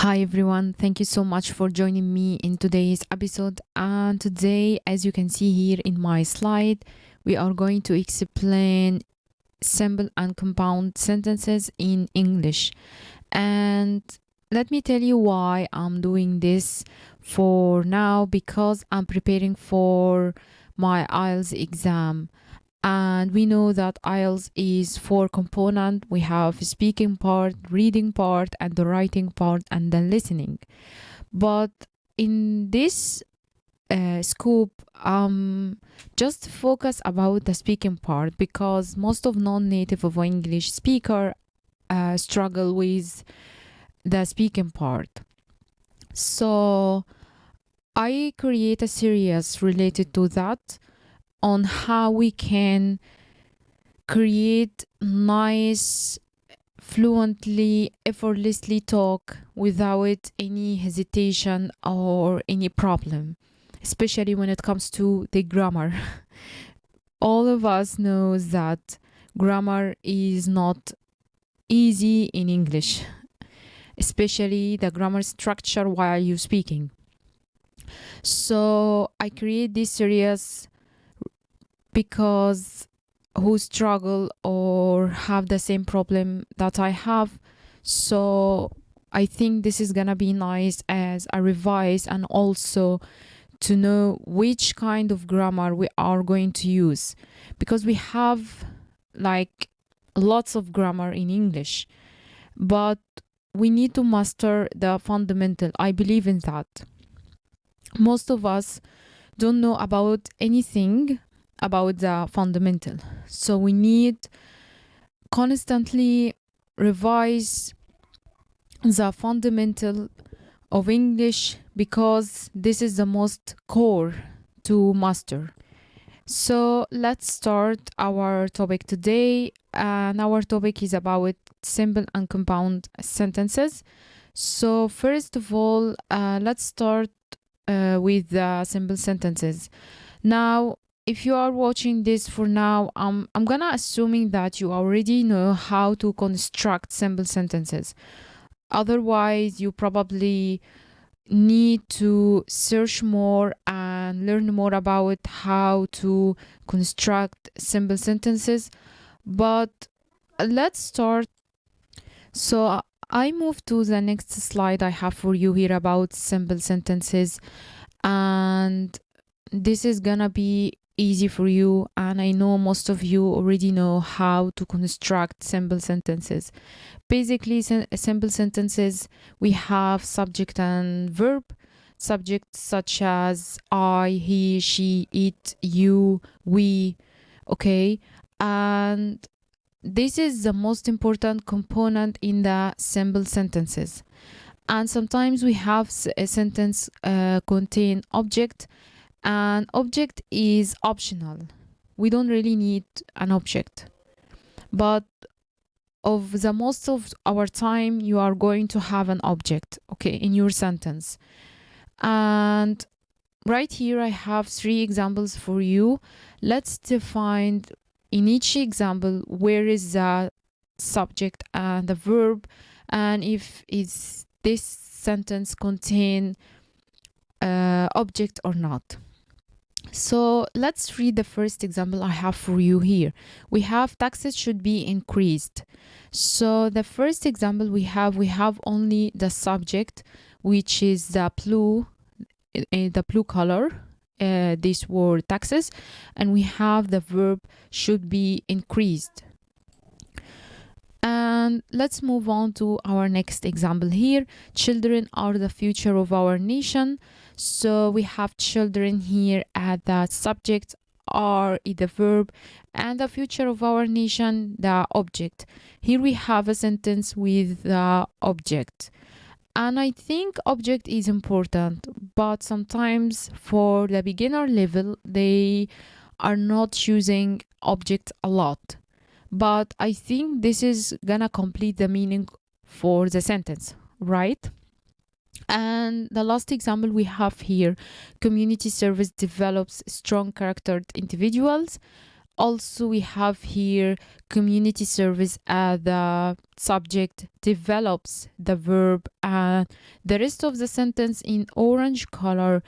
Hi everyone, thank you so much for joining me in today's episode. And today, as you can see here in my slide, we are going to explain simple and compound sentences in English. And let me tell you why I'm doing this for now because I'm preparing for my IELTS exam. And we know that IELTS is four component. We have speaking part, reading part, and the writing part, and the listening. But in this scope, just focus about the speaking part because most of non-native of English speaker struggle with the speaking part. So I create a series related to that on how we can create nice, fluently, effortlessly talk without any hesitation or any problem, especially when it comes to the grammar. All of us know that grammar is not easy in English, especially the grammar structure while you're speaking. So I create this series because who struggle or have the same problem that I have. So I think this is gonna be nice as a revise and also to know which kind of grammar we are going to use because we have like lots of grammar in English, but we need to master the fundamental. I believe in that. Most of us don't know about anything about the fundamental. So we need constantly revise the fundamental of English because this is the most core to master. So let's start our topic today. And our topic is about simple and compound sentences. So first of all, let's start with the simple sentences. Now, if you are watching this for now, I'm gonna assuming that you already know how to construct simple sentences. Otherwise, you probably need to search more and learn more about how to construct simple sentences. But let's start. So I move to the next slide I have for you here about simple sentences, and this is gonna be easy for you, and I know most of you already know how to construct simple sentences. Basically, simple sentences, we have subject and verb. Subjects such as I, he, she, it, you, we, okay? And this is the most important component in the simple sentences. And sometimes we have a sentence contain object, and object is optional. We don't really need an object, but of the most of our time you are going to have an object, okay, in your sentence. And right here I have three examples for you. Let's define in each example where is the subject and the verb, and if is this sentence contain object or not. So let's read the first example I have for you here. We have taxes should be increased. So the first example we have only the subject, which is the blue color, this word taxes, and we have the verb should be increased. And let's move on to our next example here. Children are the future of our nation. So we have children here at the subject, are the verb, and the future of our nation, the object. Here we have a sentence with the object. And I think object is important, but sometimes for the beginner level, they are not using object a lot. But I think this is gonna complete the meaning for the sentence, right? And the last example we have here, community service develops strong charactered individuals. Also, we have here community service. The subject develops the verb, and the rest of the sentence in orange color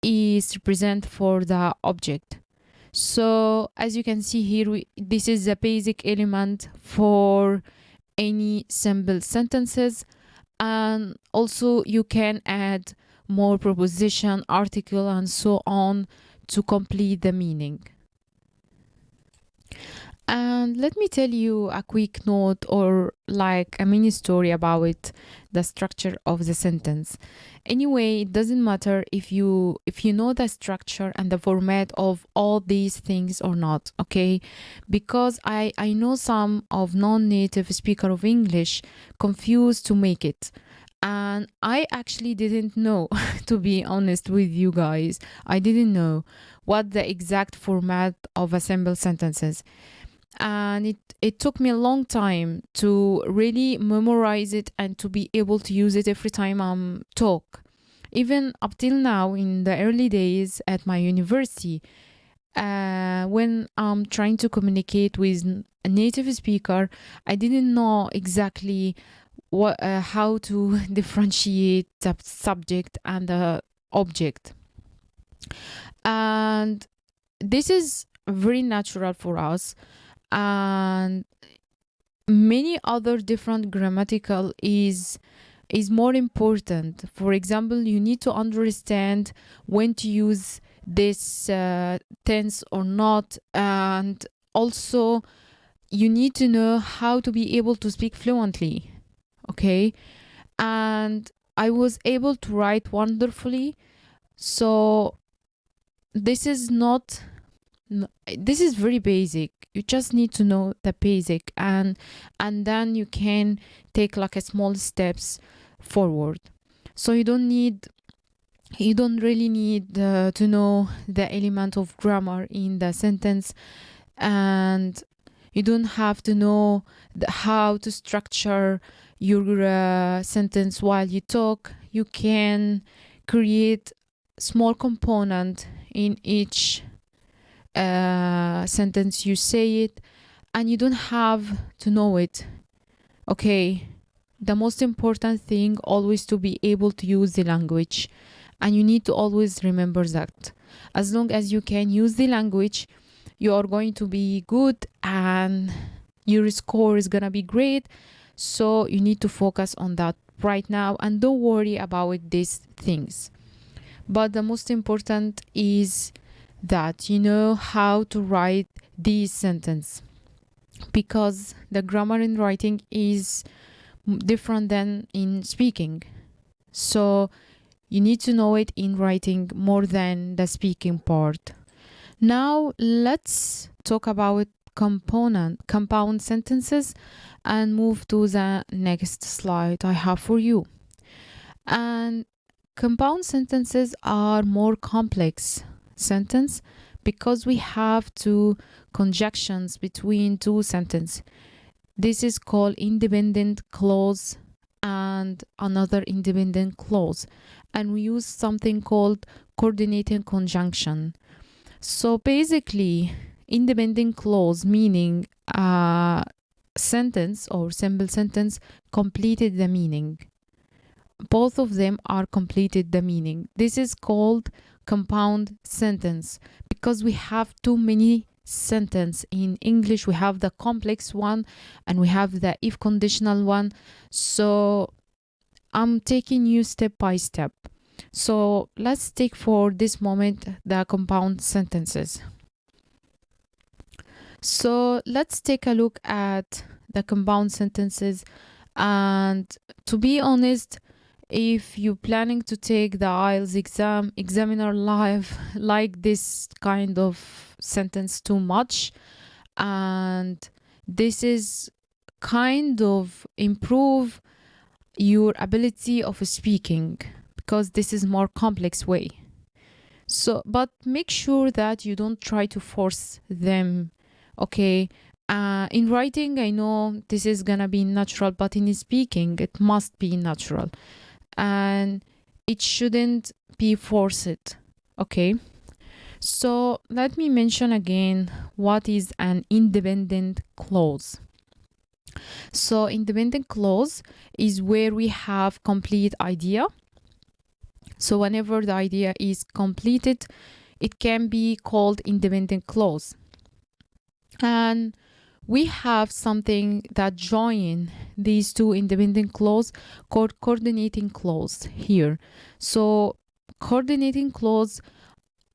is represent for the object. So as you can see here, this is the basic element for any simple sentences, and also you can add more preposition, article, and so on to complete the meaning. And let me tell you a quick note or like a mini story about the structure of the sentence. Anyway, it doesn't matter if you know the structure and the format of all these things or not, okay? Because I know some of non-native speaker of English confused to make it. And I actually didn't know, to be honest with you guys. I didn't know what the exact format of a simple sentence is, and it took me a long time to really memorize it and to be able to use it every time I'm talk. Even up till now, in the early days at my university, when I'm trying to communicate with a native speaker, I didn't know exactly how to differentiate the subject and the object. And this is very natural for us, and many other different grammatical is more important. For example, you need to understand when to use this tense or not, and also you need to know how to be able to speak fluently, okay? And I was able to write wonderfully, so this is not this is very basic. You just need to know the basic, and then you can take like a small steps forward. So you don't really need to know the element of grammar in the sentence, and you don't have to know how to structure your sentence while you talk. You can create small component in each sentence you say it, and you don't have to know it, okay? The most important thing always to be able to use the language, and you need to always remember that as long as you can use the language, you are going to be good and your score is gonna be great. So you need to focus on that right now and don't worry about these things. But the most important is that you know how to write these sentences, because the grammar in writing is different than in speaking. So you need to know it in writing more than the speaking part. Now let's talk about compound sentences and move to the next slide I have for you. And compound sentences are more complex sentence because we have two conjunctions between two sentences. This is called independent clause and another independent clause, and we use something called coordinating conjunction. So basically, independent clause meaning a sentence or simple sentence completed the meaning. Both of them are completed the meaning. This is called compound sentence because we have too many sentence in English. We have the complex one and we have the if conditional one. So I'm taking you step by step. So let's take for this moment the compound sentences. So let's take a look at the compound sentences. And to be honest, if you're planning to take the IELTS exam, examiner like this kind of sentence too much, and this is kind of improve your ability of speaking because this is more complex way. So but make sure that you don't try to force them, okay? In writing, I know this is gonna be natural, but in speaking it must be natural and it shouldn't be forced, okay? So let me mention again what is an independent clause. So independent clause is where we have complete idea. So whenever the idea is completed, it can be called independent clause. And we have something that join these two independent clause called coordinating clause here. So coordinating clause,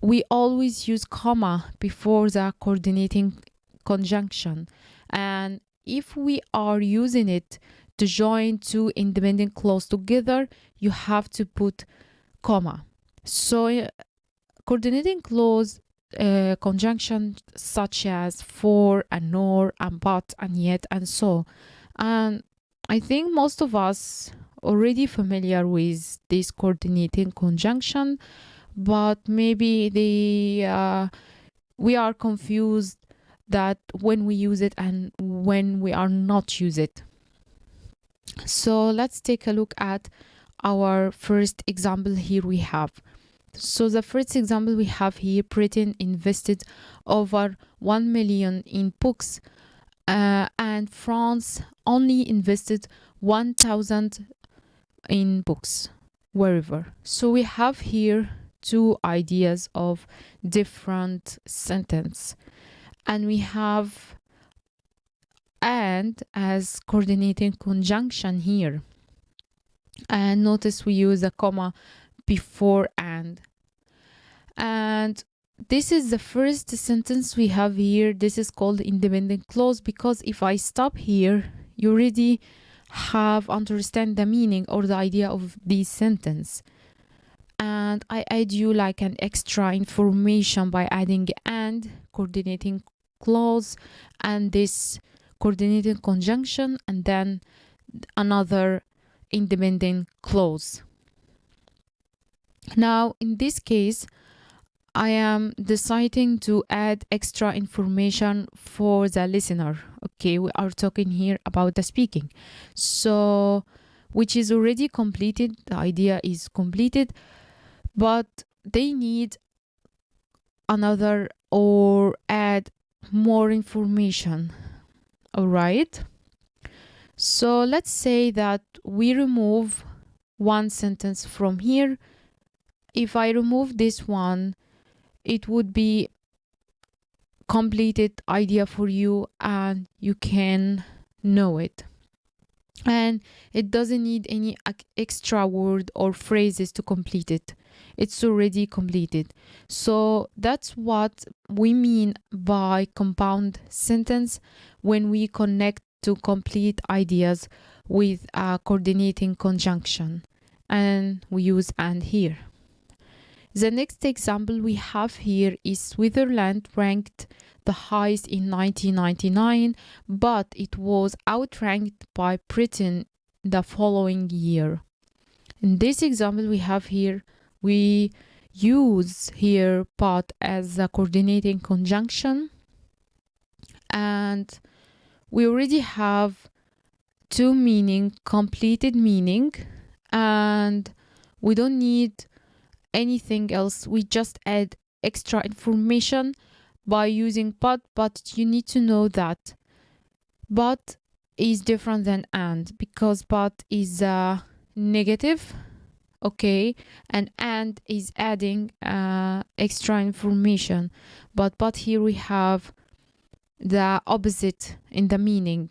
we always use comma before the coordinating conjunction. And if we are using it to join two independent clause together, you have to put comma. So coordinating clause conjunction such as for and nor and but and yet and so. And I think most of us already familiar with this coordinating conjunction, but maybe we are confused that when we use it and when we are not use it. So let's take a look at our first example here we have. So the first example we have here, Britain invested over 1 million in books and France only invested 1,000 in books wherever. So we have here two ideas of different sentence, and we have and as coordinating conjunction here. And notice we use a comma before and this is the first sentence we have here. This is called independent clause because if I stop here, you already have understand the meaning or the idea of this sentence. And I add you like an extra information by adding and coordinating clause and this coordinating conjunction and then another independent clause. Now in this case, I am deciding to add extra information for the listener. Okay, we are talking here about the speaking. So, which is already completed, the idea is completed, but they need another or add more information. All right. So, let's say that we remove one sentence from here. If I remove this one, it would be completed idea for you and you can know it, and it doesn't need any extra word or phrases to complete it. It's already completed. So that's what we mean by compound sentence when we connect to complete ideas with a coordinating conjunction, and we use and here. The next example we have here is Switzerland ranked the highest in 1999, but it was outranked by Britain the following year. In this example we have here, we use here but as a coordinating conjunction, and we already have two meaning, completed meaning, and we don't need anything else. We just add extra information by using but you need to know that but is different than and because but is a negative, okay, and is adding extra information, but here we have the opposite in the meaning.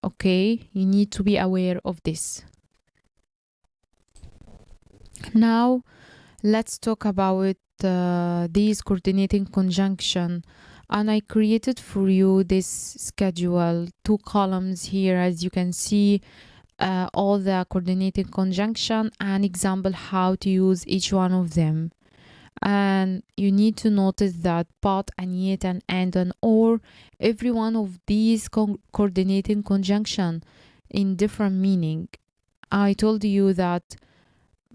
Okay, you need to be aware of this. Now let's talk about these coordinating conjunction, and I created for you this schedule, two columns here as you can see, all the coordinating conjunction and example how to use each one of them. And you need to notice that but and yet and or, every one of these coordinating conjunction in different meaning. I told you that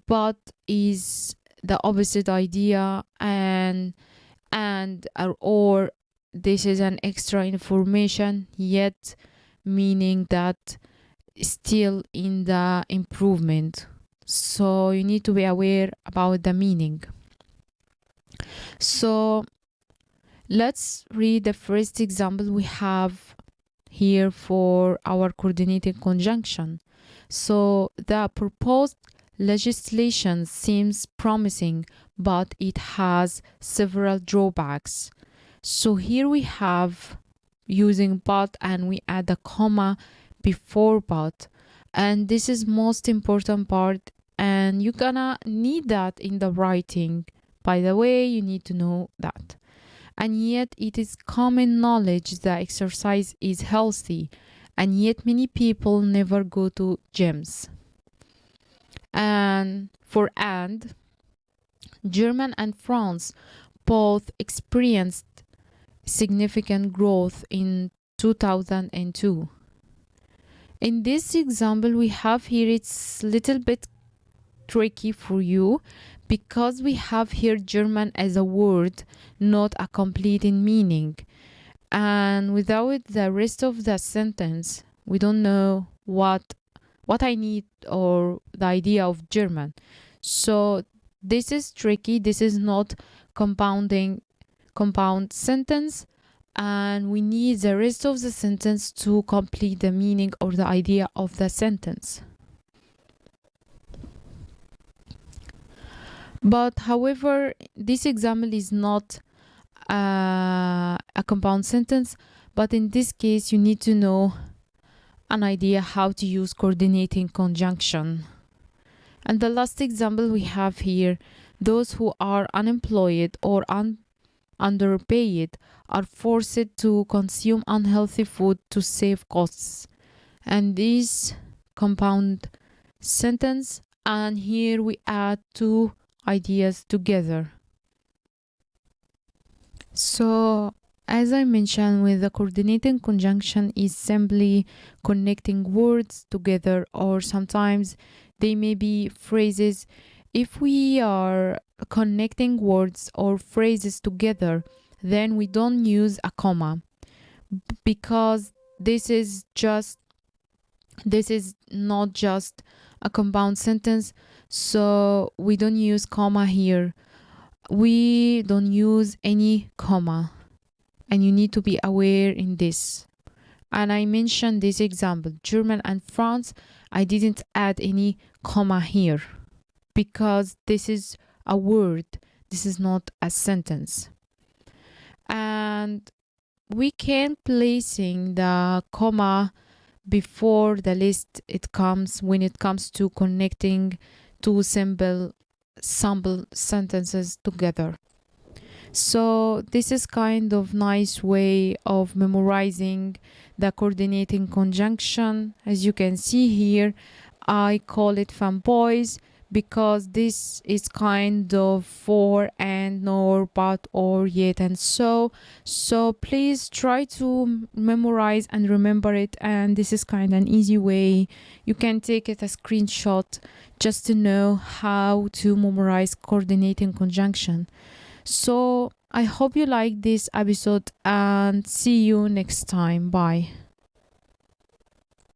but is the opposite idea and or this is an extra information, yet meaning that still in the improvement. So you need to be aware about the meaning. So let's read the first example we have here for our coordinated conjunction. So the proposed legislation seems promising, but it has several drawbacks. So here we have using but and we add a comma before but, and this is most important part, and you're gonna need that in the writing. By the way, you need to know that. And yet it is common knowledge that exercise is healthy, and yet many people never go to gyms. And for and, Germany and France both experienced significant growth in 2002. In this example we have here, it's a little bit tricky for you because we have here German as a word, not a complete in meaning. And without the rest of the sentence, we don't know what I need or the idea of German. So this is tricky. This is not compound sentence, and we need the rest of the sentence to complete the meaning or the idea of the sentence. But however, this example is not a compound sentence, but in this case you need to know an idea how to use coordinating conjunction. And the last example we have here, those who are unemployed or underpaid are forced to consume unhealthy food to save costs. And this compound sentence, and here we add two ideas together. So as I mentioned, with the coordinating conjunction is simply connecting words together, or sometimes they may be phrases. If we are connecting words or phrases together, then we don't use a comma, because this is not just a compound sentence, so we don't use comma here. We don't use any comma, and you need to be aware in this. And I mentioned this example, German and France, I didn't add any comma here because this is a word, this is not a sentence. And we can placing the comma before the list when it comes to connecting two sample sentences together. So this is kind of nice way of memorizing the coordinating conjunction. As you can see here, I call it fanboys because this is kind of for and, nor, but, or, yet, and so please try to memorize and remember it, and this is kind of an easy way. You can take it a screenshot just to know how to memorize coordinating conjunction. So I hope you like this episode, and see you next time. Bye.